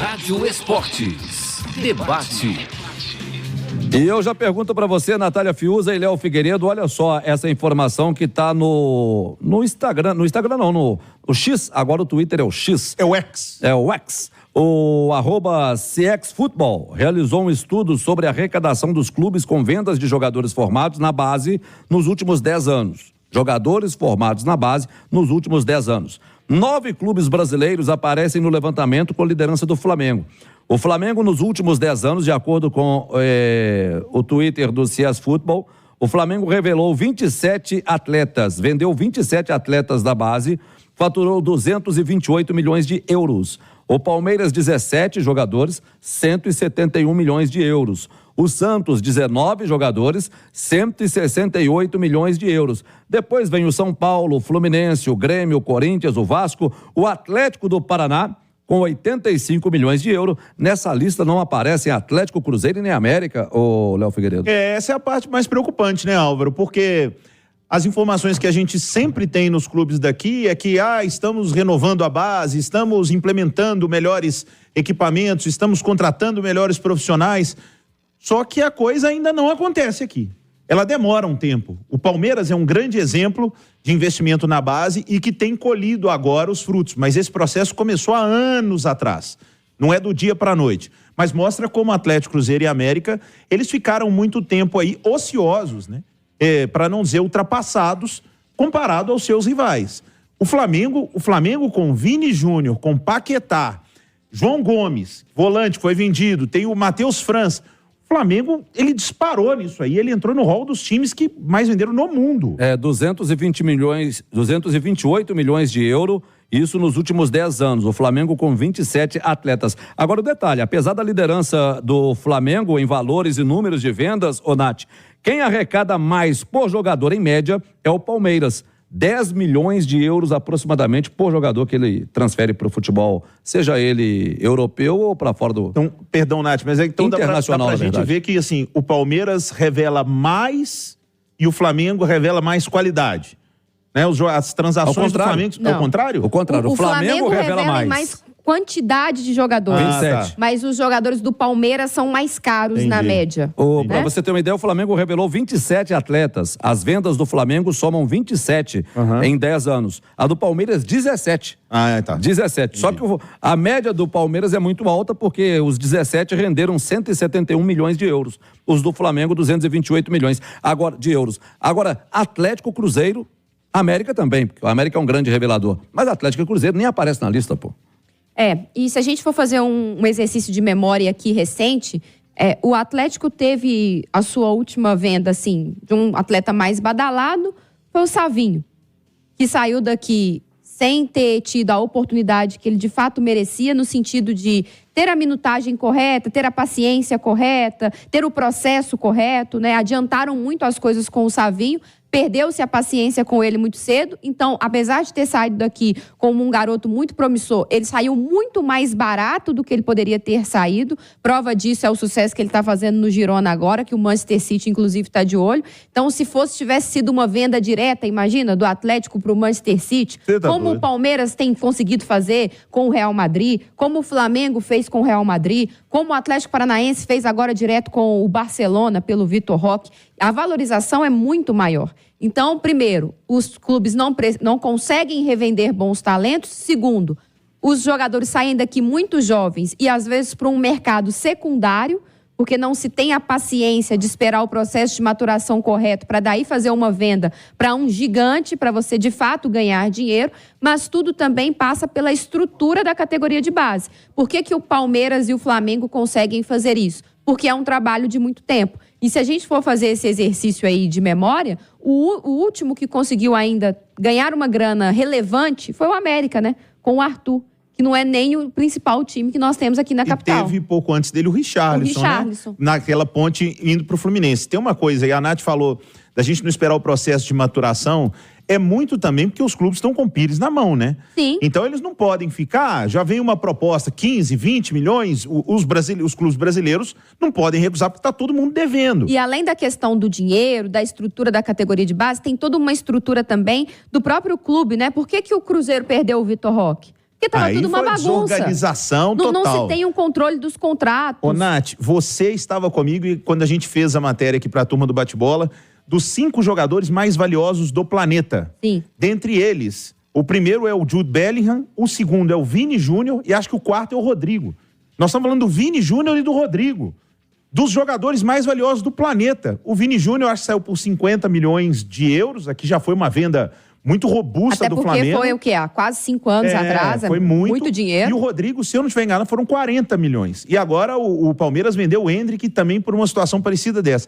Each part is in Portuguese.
Rádio Esportes. Debate. E eu já pergunto para você, Natália Fiuza e Léo Figueiredo, olha só essa informação que está no Instagram, no X, agora o Twitter é o X. É o X. É o X. O @CXFootball realizou um estudo sobre a arrecadação dos clubes com vendas de jogadores formados na base nos últimos 10 anos. Jogadores formados na base nos últimos 10 anos. 9 clubes brasileiros aparecem no levantamento com liderança do Flamengo. O Flamengo, nos últimos 10 anos, de acordo com o Twitter do CXFootball, o Flamengo revelou 27 atletas, vendeu 27 atletas da base, faturou 228 milhões de euros. O Palmeiras, 17 jogadores, 171 milhões de euros. O Santos, 19 jogadores, 168 milhões de euros. Depois vem o São Paulo, o Fluminense, o Grêmio, o Corinthians, o Vasco, o Atlético do Paraná, com 85 milhões de euros. Nessa lista não aparecem Atlético, Cruzeiro e nem América, ô Léo Figueiredo. Essa é a parte mais preocupante, né, Álvaro? Porque as informações que a gente sempre tem nos clubes daqui é que estamos renovando a base, estamos implementando melhores equipamentos, estamos contratando melhores profissionais. Só que a coisa ainda não acontece aqui. Ela demora um tempo. O Palmeiras é um grande exemplo de investimento na base e que tem colhido agora os frutos. Mas esse processo começou há anos atrás. Não é do dia para a noite. Mas mostra como Atlético, Cruzeiro e América, eles ficaram muito tempo aí ociosos, né? Para não dizer ultrapassados, comparado aos seus rivais. O Flamengo com Vini Júnior, com Paquetá, João Gomes, volante, foi vendido, tem o Matheus França. O Flamengo, ele disparou nisso aí, ele entrou no hall dos times que mais venderam no mundo. 228 milhões de euros, isso nos últimos 10 anos. O Flamengo com 27 atletas. Agora o detalhe, apesar da liderança do Flamengo em valores e números de vendas, Nath, quem arrecada mais por jogador em média é o Palmeiras. 10 milhões de euros aproximadamente por jogador que ele transfere para o futebol, seja ele europeu ou para fora do... Então, perdão, Nath, mas então internacional, dá pra gente ver que assim, o Palmeiras revela mais e o Flamengo revela mais qualidade. Né? As transações do Flamengo... Não. Ao contrário? O contrário, o Flamengo revela mais quantidade de jogadores. 27. Mas os jogadores do Palmeiras são mais caros na média. Para você ter uma ideia, o Flamengo revelou 27 atletas. As vendas do Flamengo somam 27 em 10 anos. A do Palmeiras, 17. 17. Só que a média do Palmeiras é muito alta porque os 17 renderam 171 milhões de euros. Os do Flamengo, 228 milhões de euros. Agora, Atlético, Cruzeiro, América também, porque o América é um grande revelador. Mas Atlético e Cruzeiro nem aparece na lista, pô. E se a gente for fazer um exercício de memória aqui recente, o Atlético teve a sua última venda, assim, de um atleta mais badalado, foi o Savinho, que saiu daqui sem ter tido a oportunidade que ele de fato merecia, no sentido de ter a minutagem correta, ter a paciência correta, ter o processo correto, né? Adiantaram muito as coisas com o Savinho, perdeu-se a paciência com ele muito cedo. Então, apesar de ter saído daqui como um garoto muito promissor, ele saiu muito mais barato do que ele poderia ter saído. Prova disso é o sucesso que ele está fazendo no Girona agora, que o Manchester City, inclusive, está de olho. Então, se tivesse sido uma venda direta, imagina, do Atlético para o Manchester City, como o Palmeiras tem conseguido fazer com o Real Madrid, como o Flamengo fez com o Real Madrid, como o Atlético Paranaense fez agora direto com o Barcelona, pelo Vitor Roque, a valorização é muito maior. Então, primeiro, os clubes não conseguem revender bons talentos. Segundo, os jogadores saem daqui muito jovens e, às vezes, para um mercado secundário, porque não se tem a paciência de esperar o processo de maturação correto para daí fazer uma venda para um gigante, para você, de fato, ganhar dinheiro. Mas tudo também passa pela estrutura da categoria de base. Por que o Palmeiras e o Flamengo conseguem fazer isso? Porque é um trabalho de muito tempo. E se a gente for fazer esse exercício aí de memória, o último que conseguiu ainda ganhar uma grana relevante foi o América, né? Com o Arthur, que não é nem o principal time que nós temos aqui na capital. Teve pouco antes dele o Richarlison, né? Naquela ponte indo pro Fluminense. Tem uma coisa aí, a Nath falou da gente não esperar o processo de maturação, é muito também porque os clubes estão com o Pires na mão, né? Sim. Então eles não podem ficar, já vem uma proposta, 15, 20 milhões, os clubes brasileiros não podem recusar porque está todo mundo devendo. E além da questão do dinheiro, da estrutura da categoria de base, tem toda uma estrutura também do próprio clube, né? Por que o Cruzeiro perdeu o Vitor Roque? Porque estava Aí tudo uma foi bagunça. desorganização Não total. se tem um controle dos contratos. Ô, Nath, você estava comigo e quando a gente fez a matéria aqui para a turma do bate-bola, dos 5 jogadores mais valiosos do planeta. Sim. Dentre eles, o primeiro é o Jude Bellingham, o segundo é o Vini Júnior e acho que o quarto é o Rodrigo. Nós estamos falando do Vini Júnior e do Rodrigo. Dos jogadores mais valiosos do planeta. O Vini Júnior, acho que saiu por 50 milhões de euros. Aqui já foi uma venda muito robusta Até do Flamengo. porque foi o quê? Há quase 5 anos atrás. Foi muito dinheiro. E o Rodrigo, se eu não estiver enganado, foram 40 milhões. E agora o Palmeiras vendeu o Endrick também por uma situação parecida dessa.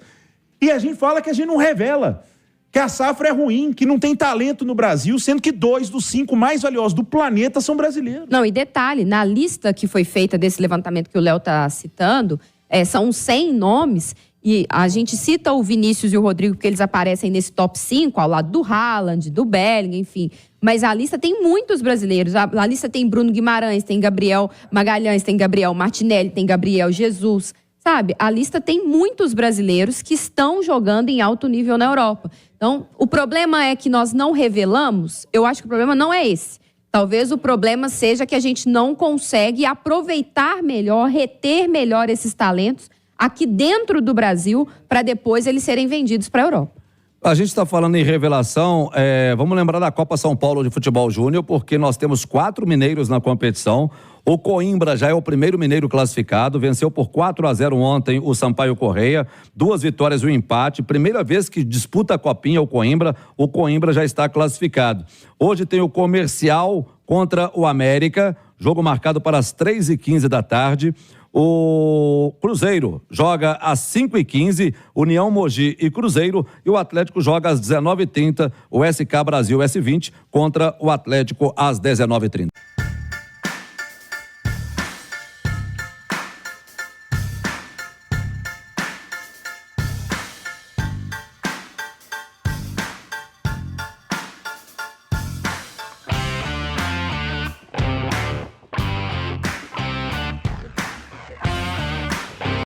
E a gente fala que a gente não revela. Que a safra é ruim, que não tem talento no Brasil, sendo que 2 dos 5 mais valiosos do planeta são brasileiros. Não, e detalhe, na lista que foi feita desse levantamento que o Léo está citando, são 100 nomes, e a gente cita o Vinícius e o Rodrigo, porque eles aparecem nesse top 5, ao lado do Haaland, do Bellingham, enfim. Mas a lista tem muitos brasileiros. A lista tem Bruno Guimarães, tem Gabriel Magalhães, tem Gabriel Martinelli, tem Gabriel Jesus. Sabe, a lista tem muitos brasileiros que estão jogando em alto nível na Europa. Então, o problema é que nós não revelamos. Eu acho que o problema não é esse. Talvez o problema seja que a gente não consegue aproveitar melhor, reter melhor esses talentos aqui dentro do Brasil para depois eles serem vendidos para a Europa. A gente está falando em revelação, vamos lembrar da Copa São Paulo de Futebol Júnior, porque nós temos 4 mineiros na competição. O Coimbra já é o primeiro mineiro classificado, venceu por 4-0 ontem o Sampaio Correia, 2 vitórias e um empate, primeira vez que disputa a Copinha o Coimbra já está classificado. Hoje tem o Comercial contra o América, jogo marcado para as 3h15 da tarde. O Cruzeiro joga às 5h15, União Mogi e Cruzeiro, e o Atlético joga às 19h30, o SK Brasil S20 contra o Atlético às 19h30.